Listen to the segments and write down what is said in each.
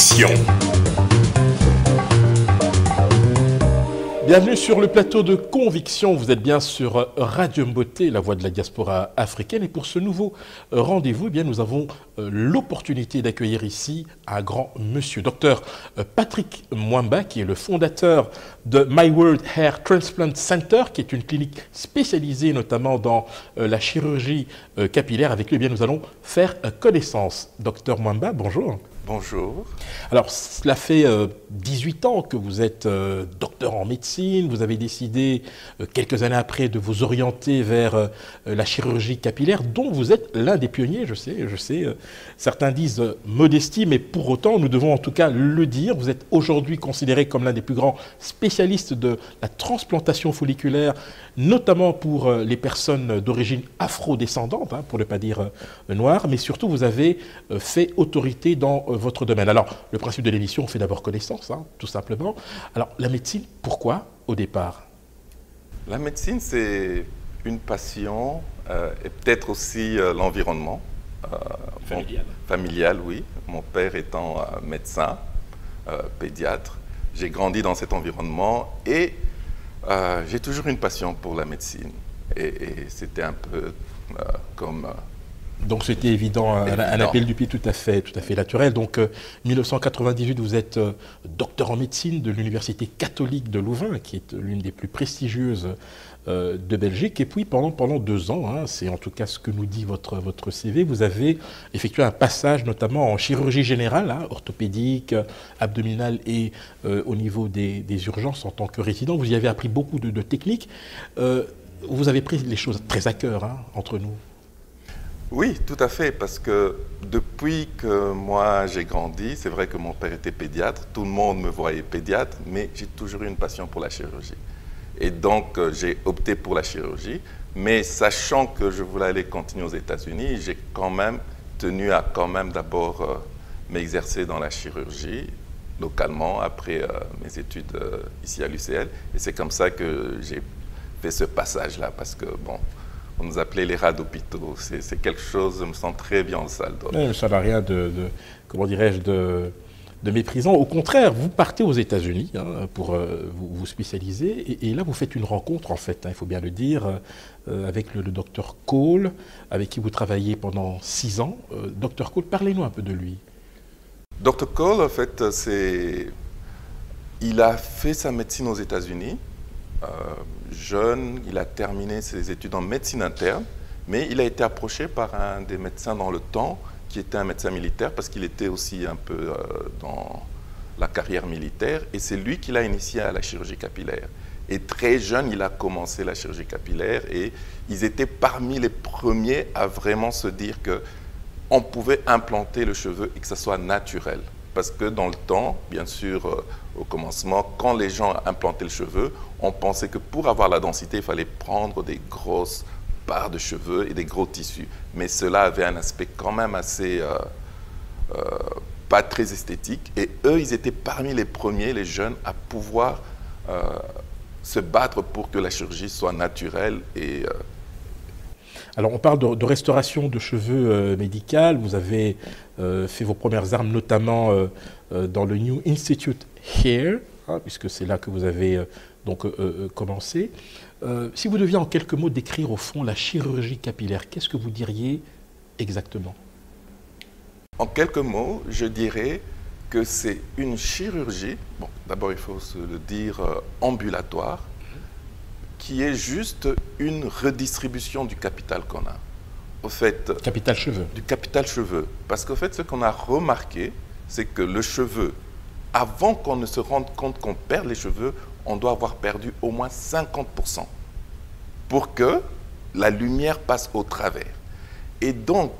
Conviction. Bienvenue sur le plateau de Conviction. Vous êtes bien sur Radio Mboté, la voix de la diaspora africaine. Et pour ce nouveau rendez-vous, eh bien, nous avons l'opportunité d'accueillir ici un grand monsieur, docteur Patrick Mwamba, qui est le fondateur de My World Hair Transplant Center, qui est une clinique spécialisée notamment dans la chirurgie capillaire. Avec lui, eh bien, nous allons faire connaissance. Docteur Mwamba, bonjour. Bonjour. Alors, cela fait 18 ans que vous êtes docteur en médecine. Vous avez décidé, quelques années après, de vous orienter vers la chirurgie capillaire, dont vous êtes l'un des pionniers, je sais. Certains disent modestie, mais pour autant, nous devons en tout cas le dire. Vous êtes aujourd'hui considéré comme l'un des plus grands spécialistes de la transplantation folliculaire, notamment pour les personnes d'origine afro-descendante, hein, pour ne pas dire noire, mais surtout, vous avez fait autorité dans votre domaine. Alors, le principe de l'émission, on fait d'abord connaissance, hein, tout simplement. Alors, la médecine, pourquoi au départ? La médecine, c'est une passion et peut-être aussi l'environnement. Familial, oui. Mon père étant médecin, pédiatre, j'ai grandi dans cet environnement et j'ai toujours une passion pour la médecine. Et c'était un peu comme... Donc c'était évident, un appel du pied tout à fait naturel. Donc 1998, vous êtes docteur en médecine de l'Université catholique de Louvain, qui est l'une des plus prestigieuses de Belgique. Et puis pendant 2 ans, hein, c'est en tout cas ce que nous dit votre CV, vous avez effectué un passage notamment en chirurgie générale, hein, orthopédique, abdominale et au niveau des urgences en tant que résident. Vous y avez appris beaucoup de techniques. Vous avez pris les choses très à cœur, hein, entre nous. Oui, tout à fait, parce que depuis que moi j'ai grandi, c'est vrai que mon père était pédiatre, tout le monde me voyait pédiatre, mais j'ai toujours eu une passion pour la chirurgie. Et donc j'ai opté pour la chirurgie, mais sachant que je voulais aller continuer aux États-Unis, j'ai quand même tenu à d'abord m'exercer dans la chirurgie, localement, après mes études ici à l'UCL. Et c'est comme ça que j'ai fait ce passage-là, parce que bon... On nous appelait les rats d'hôpitaux. C'est quelque chose, je me sens très bien en salle d'ordre. Ça n'a rien comment dirais-je, de méprisant. Au contraire, vous partez aux États-Unis, hein, pour vous spécialiser. Et là, vous faites une rencontre, en fait, hein, il faut bien le dire, avec le docteur Cole, avec qui vous travaillez pendant 6 ans. Docteur Cole, parlez-nous un peu de lui. Dr Cole, en fait, il a fait sa médecine aux États-Unis. Jeune, il a terminé ses études en médecine interne, mais il a été approché par un des médecins dans le temps, qui était un médecin militaire, parce qu'il était aussi un peu dans la carrière militaire, et c'est lui qui l'a initié à la chirurgie capillaire. Et très jeune, il a commencé la chirurgie capillaire, et ils étaient parmi les premiers à vraiment se dire qu'on pouvait implanter le cheveu et que ça soit naturel. Parce que dans le temps, bien sûr, au commencement, quand les gens implantaient le cheveu, on pensait que pour avoir la densité, il fallait prendre des grosses barres de cheveux et des gros tissus. Mais cela avait un aspect quand même assez pas très esthétique. Et eux, ils étaient parmi les premiers, les jeunes, à pouvoir se battre pour que la chirurgie soit naturelle et... Alors, on parle de restauration de cheveux médicale. Vous avez fait vos premières armes, notamment dans le New Institute Hair, hein, puisque c'est là que vous avez commencé. Si vous deviez en quelques mots décrire au fond la chirurgie capillaire, qu'est-ce que vous diriez exactement? En quelques mots, je dirais que c'est une chirurgie, bon, d'abord il faut se le dire, ambulatoire, qui est juste une redistribution du capital qu'on a. Au fait, capital cheveux. Du capital cheveux. Parce qu'au fait, ce qu'on a remarqué, c'est que le cheveu, avant qu'on ne se rende compte qu'on perd les cheveux, on doit avoir perdu au moins 50% pour que la lumière passe au travers. Et donc,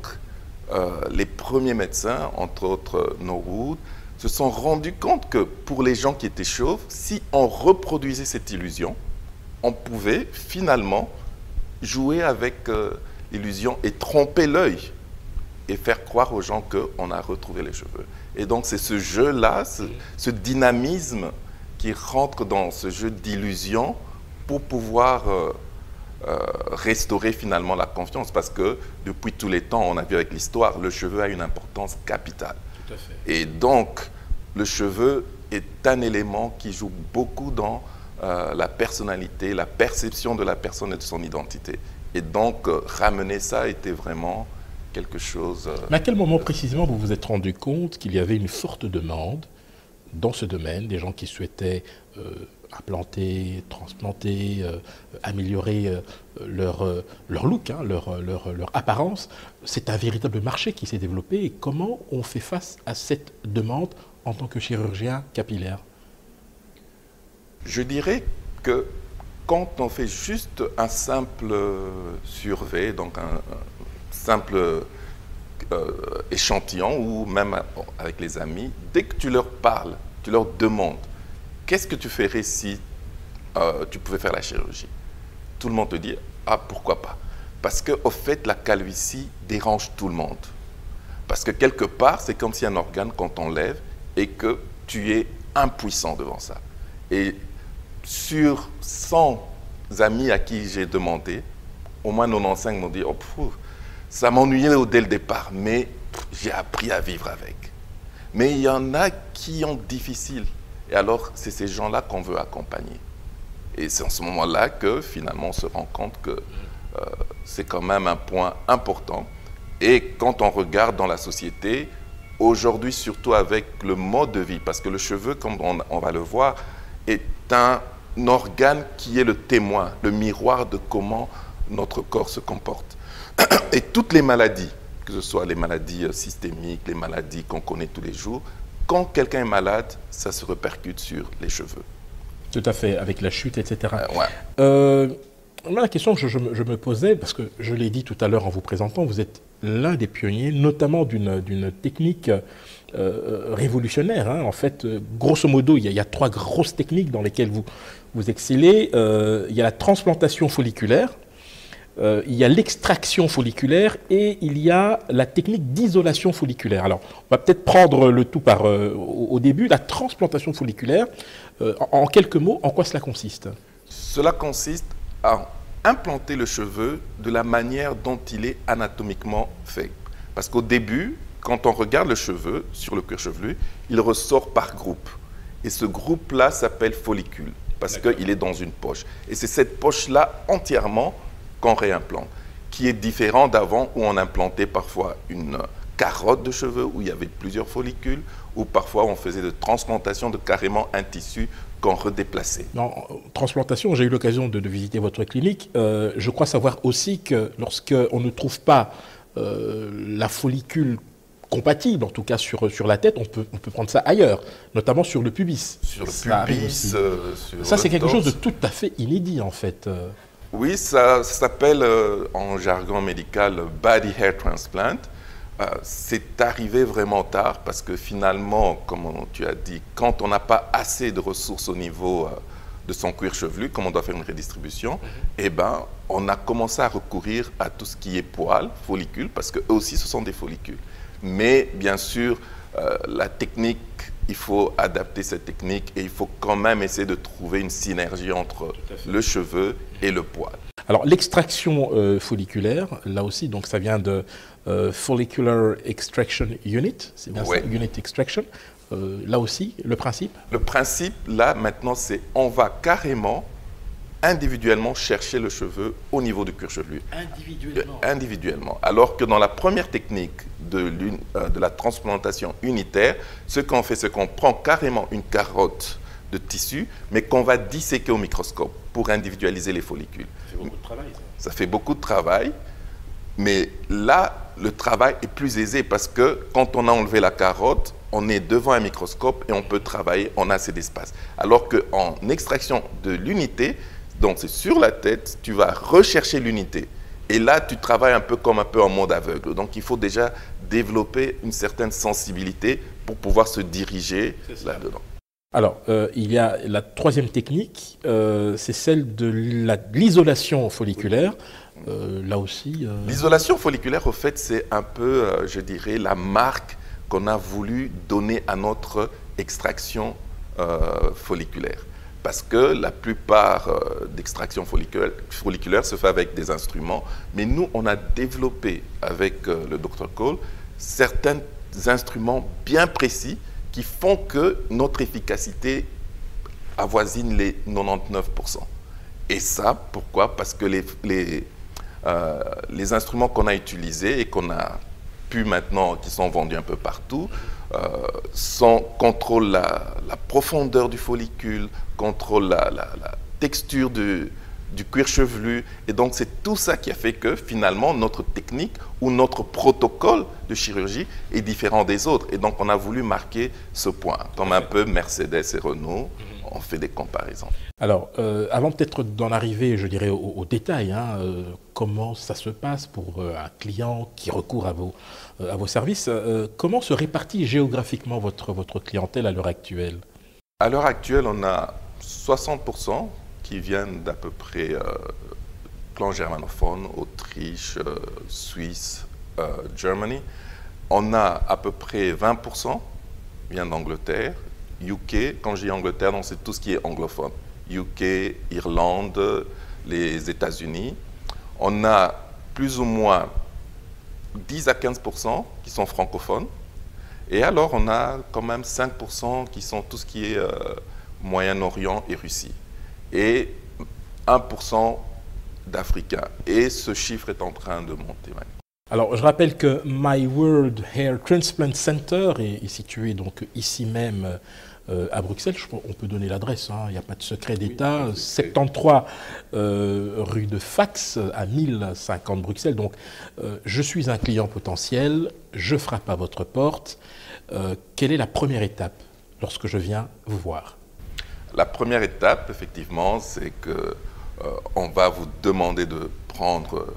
les premiers médecins, entre autres Norwood, se sont rendus compte que pour les gens qui étaient chauves, si on reproduisait cette illusion, on pouvait finalement jouer avec l'illusion et tromper l'œil et faire croire aux gens qu'on a retrouvé les cheveux. Et donc c'est ce jeu-là, ce dynamisme qui rentre dans ce jeu d'illusion pour pouvoir restaurer finalement la confiance. Parce que depuis tous les temps, on a vu avec l'histoire, le cheveu a une importance capitale. Tout à fait. Et donc, le cheveu est un élément qui joue beaucoup dans la personnalité, la perception de la personne et de son identité. Et donc, ramener ça était vraiment quelque chose... Mais à quel moment précisément vous vous êtes rendu compte qu'il y avait une forte demande dans ce domaine, des gens qui souhaitaient implanter, transplanter, améliorer leur look, hein, leur apparence? C'est un véritable marché qui s'est développé. Et comment on fait face à cette demande en tant que chirurgien capillaire? Je dirais que quand on fait juste un simple survey, donc un simple échantillon, ou même avec les amis, dès que tu leur parles, tu leur demandes qu'est-ce que tu ferais si tu pouvais faire la chirurgie, tout le monde te dit ah, pourquoi pas, parce qu'au fait la calvitie dérange tout le monde, parce que quelque part c'est comme si un organe quand on lève et que tu es impuissant devant ça. Et sur 100 amis à qui j'ai demandé, au moins 95 m'ont dit oh, ça m'ennuyait dès le départ, mais j'ai appris à vivre avec. Mais il y en a qui ont difficile. Et alors, c'est ces gens-là qu'on veut accompagner. Et c'est en ce moment-là que finalement on se rend compte que c'est quand même un point important. Et quand on regarde dans la société, aujourd'hui surtout avec le mode de vie, parce que le cheveu, comme on va le voir, est un organe qui est le témoin, le miroir de comment notre corps se comporte. Et toutes les maladies, que ce soit les maladies systémiques, les maladies qu'on connaît tous les jours, quand quelqu'un est malade, ça se répercute sur les cheveux. Tout à fait, avec la chute, etc. Ouais. La question que je me posais, parce que je l'ai dit tout à l'heure en vous présentant, vous êtes l'un des pionniers, notamment d'une technique révolutionnaire. Hein. En fait, grosso modo, il y a 3 grosses techniques dans lesquelles vous excellez. Il y a la transplantation folliculaire, il y a l'extraction folliculaire et il y a la technique d'isolation folliculaire. Alors, on va peut-être prendre le tout au début. La transplantation folliculaire, en quelques mots, en quoi cela consiste? Cela consiste à implanter le cheveu de la manière dont il est anatomiquement fait. Parce qu'au début, quand on regarde le cheveu sur le cuir chevelu, il ressort par groupe. Et ce groupe-là s'appelle follicule, parce qu'il est dans une poche. Et c'est cette poche-là entièrement qu'on réimplante, qui est différent d'avant où on implantait parfois une carotte de cheveux, où il y avait plusieurs follicules, ou parfois on faisait de transplantation de carrément un tissu qu'on redéplaçait. En transplantation, j'ai eu l'occasion de visiter votre clinique. Je crois savoir aussi que lorsqu'on ne trouve pas la follicule compatible, en tout cas sur la tête, on peut prendre ça ailleurs, notamment sur le pubis. Sur le pubis, ça c'est quelque chose de tout à fait inédit en fait. Oui, ça s'appelle en jargon médical body hair transplant. C'est arrivé vraiment tard parce que finalement, comme tu as dit, quand on n'a pas assez de ressources au niveau de son cuir chevelu, comme on doit faire une redistribution, eh ben, on a commencé à recourir à tout ce qui est poils, follicules, parce qu'eux aussi ce sont des follicules. Mais bien sûr, la technique, il faut adapter cette technique et il faut quand même essayer de trouver une synergie entre le cheveu et le poil. Alors l'extraction folliculaire, là aussi, donc ça vient de Follicular Extraction Unit, c'est bien ça, Unit Extraction. Là aussi, le principe? Le principe, là, maintenant, c'est on va carrément, individuellement, chercher le cheveu au niveau du cuir chevelu. Individuellement? Individuellement. Alors que dans la première technique de la transplantation unitaire, ce qu'on fait, c'est qu'on prend carrément une carotte de tissu, mais qu'on va disséquer au microscope pour individualiser les follicules. Ça fait beaucoup de travail, ça. Ça fait beaucoup de travail, mais là, le travail est plus aisé parce que quand on a enlevé la carotte, on est devant un microscope et on peut travailler, on a assez d'espace. Alors qu'en extraction de l'unité, donc c'est sur la tête, tu vas rechercher l'unité. Et là, tu travailles un peu en mode aveugle. Donc, il faut déjà développer une certaine sensibilité pour pouvoir se diriger là-dedans. Alors, il y a la troisième technique, c'est celle de l'isolation folliculaire. Là aussi... L'isolation folliculaire, au fait, c'est un peu, je dirais, la marque qu'on a voulu donner à notre extraction folliculaire. Parce que la plupart d'extraction folliculaire se fait avec des instruments. Mais nous, on a développé avec le Dr Cole certains instruments bien précis qui font que notre efficacité avoisine les 99%. Et ça, pourquoi? Parce que les instruments qu'on a utilisés et qu'on a pu maintenant, qui sont vendus un peu partout, contrôlent la profondeur du follicule, contrôlent la texture du cuir chevelu. Et donc, c'est tout ça qui a fait que, finalement, notre technique ou notre protocole de chirurgie est différent des autres. Et donc, on a voulu marquer ce point. Comme un peu Mercedes et Renault, on fait des comparaisons. Alors, avant peut-être d'en arriver, je dirais, au détail, hein, comment ça se passe pour un client qui recourt à vos services, comment se répartit géographiquement votre clientèle à l'heure actuelle? À l'heure actuelle, on a 60% qui viennent d'à peu près clan germanophone, Autriche, Suisse, Germany. On a à peu près 20% qui viennent d'Angleterre, UK. Quand je dis Angleterre, c'est tout ce qui est anglophone. UK, Irlande, les États-Unis. On a plus ou moins 10 à 15% qui sont francophones. Et alors, on a quand même 5% qui sont tout ce qui est Moyen-Orient et Russie. Et 1% d'Africains. Et ce chiffre est en train de monter maintenant. Alors, je rappelle que My World Hair Transplant Center est situé donc ici même à Bruxelles. On peut donner l'adresse, hein, il n'y a pas de secret d'État. Oui, 73 rue de Fax à 1050 Bruxelles. Donc, je suis un client potentiel, je frappe à votre porte. Quelle est la première étape lorsque je viens vous voir? La première étape, effectivement, c'est qu'on va vous demander de prendre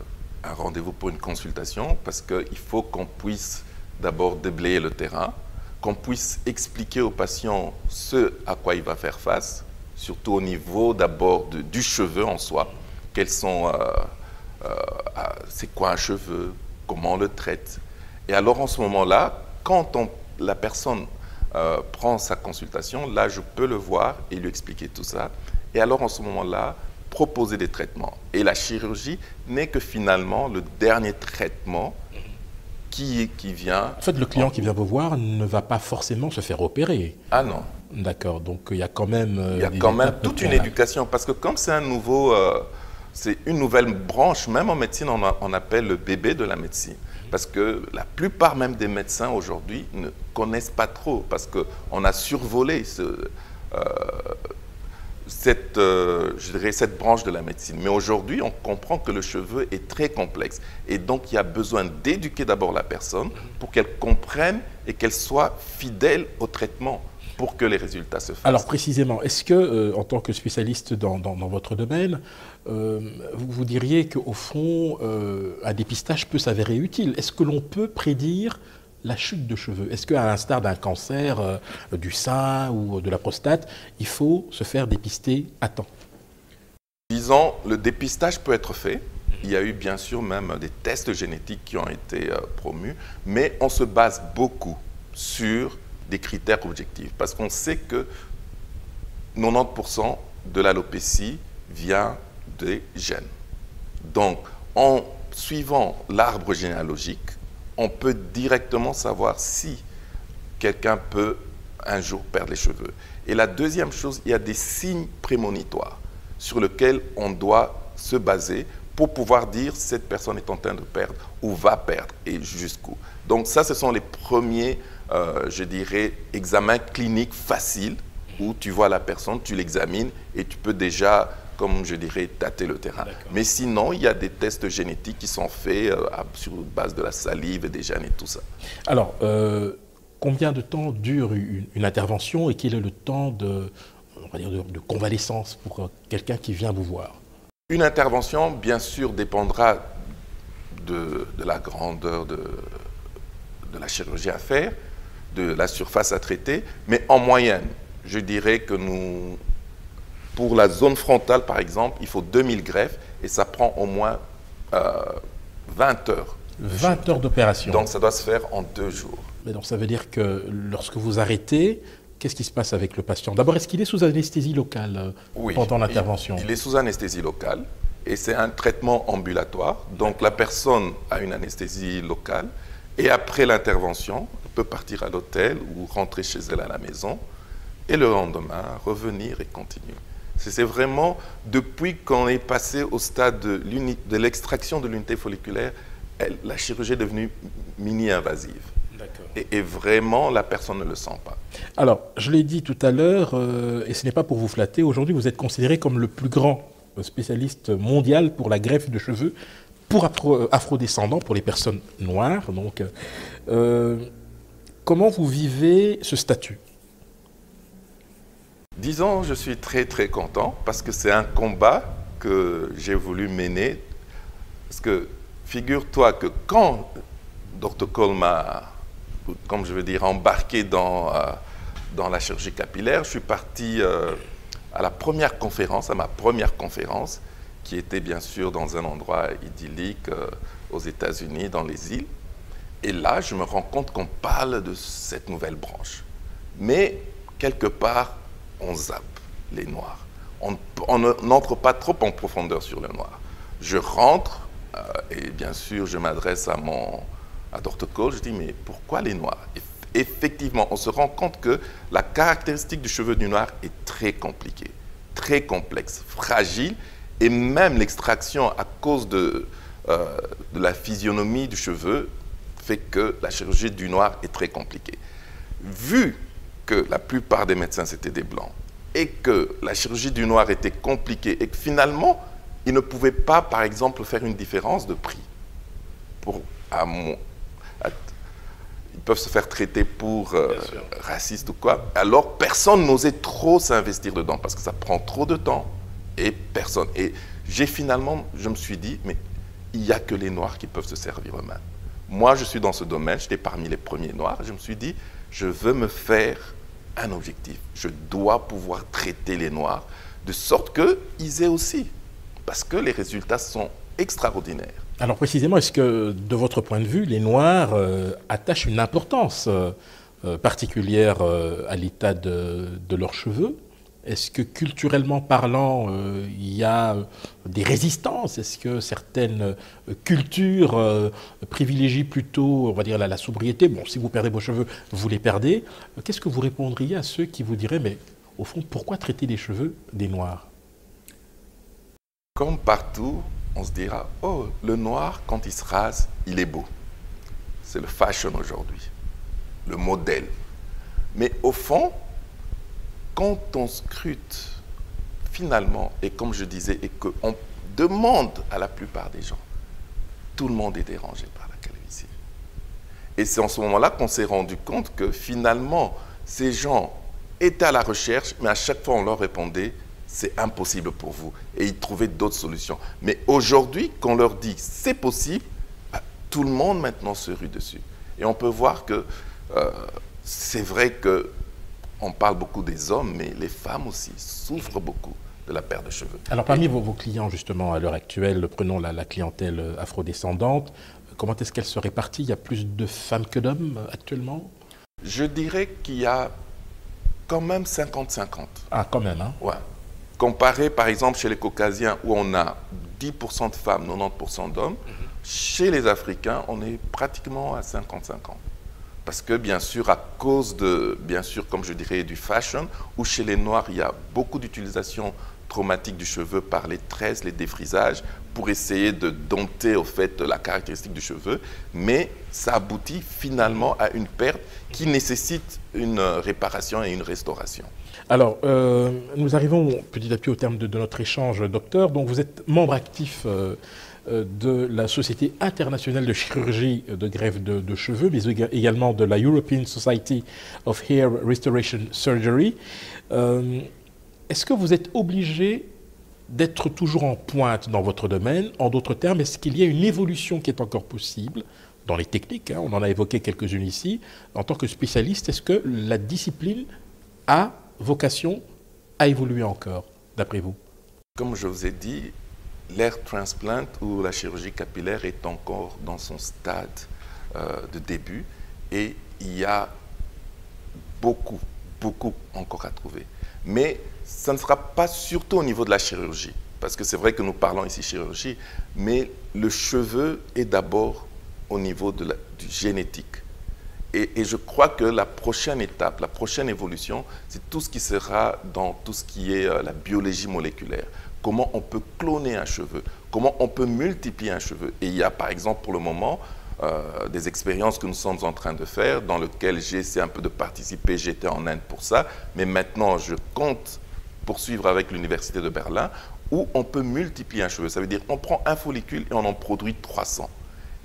un rendez-vous pour une consultation parce qu'il faut qu'on puisse d'abord déblayer le terrain, qu'on puisse expliquer au patient ce à quoi il va faire face, surtout au niveau d'abord du cheveu en soi. C'est quoi un cheveu, comment on le traite. Et alors en ce moment-là, quand la personne prend sa consultation, là je peux le voir et lui expliquer tout ça. Et alors en ce moment-là, proposer des traitements. Et la chirurgie n'est que finalement le dernier traitement qui vient... En fait, le client qui vient vous voir ne va pas forcément se faire opérer. Ah non. D'accord, donc il y a quand même... il y a quand même toute une éducation, parce que comme c'est c'est une nouvelle branche, même en médecine, on appelle le bébé de la médecine. Parce que la plupart même des médecins aujourd'hui ne connaissent pas trop, parce qu'on a survolé cette branche de la médecine. Mais aujourd'hui, on comprend que le cheveu est très complexe. Et donc, il y a besoin d'éduquer d'abord la personne pour qu'elle comprenne et qu'elle soit fidèle au traitement pour que les résultats se fassent. Alors précisément, est-ce que, en tant que spécialiste dans votre domaine, vous diriez qu'au fond, un dépistage peut s'avérer utile? Est-ce que l'on peut prédire la chute de cheveux? Est-ce qu'à l'instar d'un cancer du sein ou de la prostate, il faut se faire dépister à temps? Disons, le dépistage peut être fait. Il y a eu bien sûr même des tests génétiques qui ont été promus, mais on se base beaucoup sur des critères objectifs parce qu'on sait que 90% de l'alopécie vient des gènes. Donc, en suivant l'arbre généalogique, on peut directement savoir si quelqu'un peut un jour perdre les cheveux. Et la deuxième chose, il y a des signes prémonitoires sur lesquels on doit se baser pour pouvoir dire cette personne est en train de perdre ou va perdre et jusqu'où. Donc ça, ce sont les premiers, je dirais, examens cliniques faciles où tu vois la personne, tu l'examines et tu peux déjà, comme je dirais, tâter le terrain. Mais sinon, il y a des tests génétiques qui sont faits sur base de la salive et des gènes et tout ça. Alors, combien de temps dure une intervention et quel est le temps de convalescence pour quelqu'un qui vient vous voir? Une intervention, bien sûr, dépendra de la grandeur de la chirurgie à faire, de la surface à traiter, mais en moyenne, je dirais que pour la zone frontale, par exemple, il faut 2000 greffes et ça prend au moins 20 heures. 20 heures d'opération. Donc, ça doit se faire en 2 jours. Mais donc, ça veut dire que lorsque vous arrêtez, qu'est-ce qui se passe avec le patient? D'abord, est-ce qu'il est sous anesthésie locale pendant l'intervention? Il est sous anesthésie locale et c'est un traitement ambulatoire. Donc, la personne a une anesthésie locale Et après l'intervention, elle peut partir à l'hôtel ou rentrer chez elle à la maison. Et le lendemain, revenir et continuer. C'est vraiment depuis qu'on est passé au stade de l'extraction de l'unité folliculaire, la chirurgie est devenue mini-invasive. Et vraiment, la personne ne le sent pas. Alors, je l'ai dit tout à l'heure, et ce n'est pas pour vous flatter, aujourd'hui vous êtes considéré comme le plus grand spécialiste mondial pour la greffe de cheveux pour afrodescendants, pour les personnes noires. Donc, comment vous vivez ce statut? Disons, je suis très très content parce que c'est un combat que j'ai voulu mener. Parce que figure-toi que quand Dr. Cole m'a, comme je veux dire, embarqué dans la chirurgie capillaire, je suis parti à la première conférence, à ma première conférence, qui était bien sûr dans un endroit idyllique aux États-Unis, dans les îles. Et là, je me rends compte qu'on parle de cette nouvelle branche. Mais quelque part, on zappe les noirs. On n'entre pas trop en profondeur sur le noir. Je rentre et bien sûr, je m'adresse à Dr. Cole, je dis, mais pourquoi les noirs? Effectivement, on se rend compte que la caractéristique du cheveu du noir est très compliquée, très complexe, fragile, et même l'extraction à cause de la physionomie du cheveu fait que la chirurgie du noir est très compliquée. Vu que la plupart des médecins c'était des blancs et que la chirurgie du noir était compliquée et que finalement, ils ne pouvaient pas, par exemple, faire une différence de prix. Ils peuvent se faire traiter pour raciste ou quoi. Alors, personne n'osait trop s'investir dedans parce que ça prend trop de temps et personne. Et je me suis dit, mais il n'y a que les Noirs qui peuvent se servir eux-mêmes. Moi, je suis dans ce domaine, j'étais parmi les premiers Noirs. Je me suis dit, je veux me faire un objectif. Je dois pouvoir traiter les Noirs de sorte qu'ils aient aussi. Parce que les résultats sont extraordinaires. Alors précisément, est-ce que de votre point de vue, les Noirs attachent une importance particulière à l'état de leurs cheveux? Est-ce que culturellement parlant, il y a des résistances? Est-ce que certaines cultures privilégient plutôt, on va dire, la sobriété? Bon, si vous perdez vos cheveux, vous les perdez. Qu'est-ce que vous répondriez à ceux qui vous diraient, mais au fond, pourquoi traiter les cheveux des Noirs? Comme partout, on se dira, oh, le noir, quand il se rase, il est beau. C'est le fashion aujourd'hui, le modèle. Mais au fond, quand on scrute finalement, et comme je disais, et qu'on demande à la plupart des gens, tout le monde est dérangé par la calvitie. Et c'est en ce moment-là qu'on s'est rendu compte que finalement, ces gens étaient à la recherche, mais à chaque fois on leur répondait, c'est impossible pour vous. Et ils trouvaient d'autres solutions. Mais aujourd'hui, quand on leur dit c'est possible, tout le monde maintenant se rue dessus. Et on peut voir que c'est vrai qu'on parle beaucoup des hommes, mais les femmes aussi souffrent beaucoup de la perte de cheveux. Alors parmi vos clients justement à l'heure actuelle, prenons la clientèle afrodescendante, comment est-ce qu'elle se répartit? Il y a plus de femmes que d'hommes actuellement? Je dirais qu'il y a quand même 50-50. Ah, quand même, hein? Ouais. Comparé, par exemple, chez les Caucasiens, où on a 10% de femmes, 90% d'hommes, chez les Africains, on est pratiquement à 50-50. Parce que, bien sûr, à cause de, bien sûr, comme je dirais, du fashion, où chez les Noirs, il y a beaucoup d'utilisation traumatique du cheveu par les tresses, les défrisages, pour essayer de dompter, au fait, la caractéristique du cheveu. Mais ça aboutit finalement à une perte qui nécessite une réparation et une restauration. Alors, nous arrivons petit à petit au terme de notre échange, docteur. Donc, vous êtes membre actif de la Société internationale de chirurgie de greffe de cheveux, mais également de la European Society of Hair Restoration Surgery. Est-ce que vous êtes obligé d'être toujours en pointe dans votre domaine? En d'autres termes, est-ce qu'il y a une évolution qui est encore possible dans les techniques, hein, on en a évoqué quelques-unes ici. En tant que spécialiste, est-ce que la discipline a vocation à évoluer encore, d'après vous? Comme je vous ai dit, l'hair transplant ou la chirurgie capillaire est encore dans son stade de début et il y a beaucoup encore à trouver. Mais ça ne sera pas surtout au niveau de la chirurgie, parce que c'est vrai que nous parlons ici chirurgie, mais le cheveu est d'abord au niveau du génétique. Et je crois que la prochaine étape, la prochaine évolution, c'est tout ce qui sera dans tout ce qui est la biologie moléculaire. Comment on peut cloner un cheveu, comment on peut multiplier un cheveu. Et il y a par exemple pour le moment des expériences que nous sommes en train de faire, dans lesquelles j'ai essayé un peu de participer, j'étais en Inde pour ça, mais maintenant je compte poursuivre avec l'Université de Berlin, où on peut multiplier un cheveu. Ça veut dire qu'on prend un follicule et on en produit 300.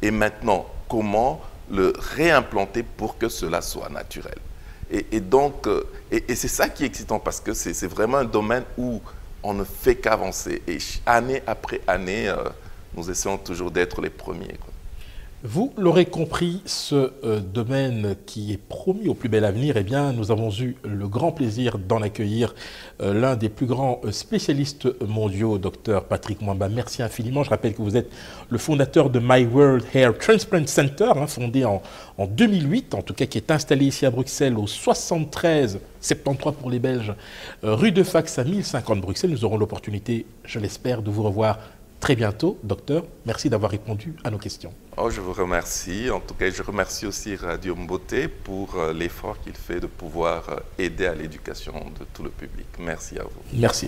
Et maintenant, comment le réimplanter pour que cela soit naturel. Et donc, c'est ça qui est excitant parce que c'est vraiment un domaine où on ne fait qu'avancer. Et année après année, nous essayons toujours d'être les premiers, quoi. Vous l'aurez compris, ce domaine qui est promis au plus bel avenir, eh bien, nous avons eu le grand plaisir d'en accueillir l'un des plus grands spécialistes mondiaux, Dr Patrick Mwamba. Merci infiniment. Je rappelle que vous êtes le fondateur de My World Hair Transplant Center, fondé en 2008, en tout cas qui est installé ici à Bruxelles au 73 73 pour les Belges, rue de Fax à 1050 Bruxelles. Nous aurons l'opportunité, je l'espère, de vous revoir très bientôt. Docteur, merci d'avoir répondu à nos questions. Oh, je vous remercie. En tout cas, je remercie aussi Radio Mbote pour l'effort qu'il fait de pouvoir aider à l'éducation de tout le public. Merci à vous. Merci.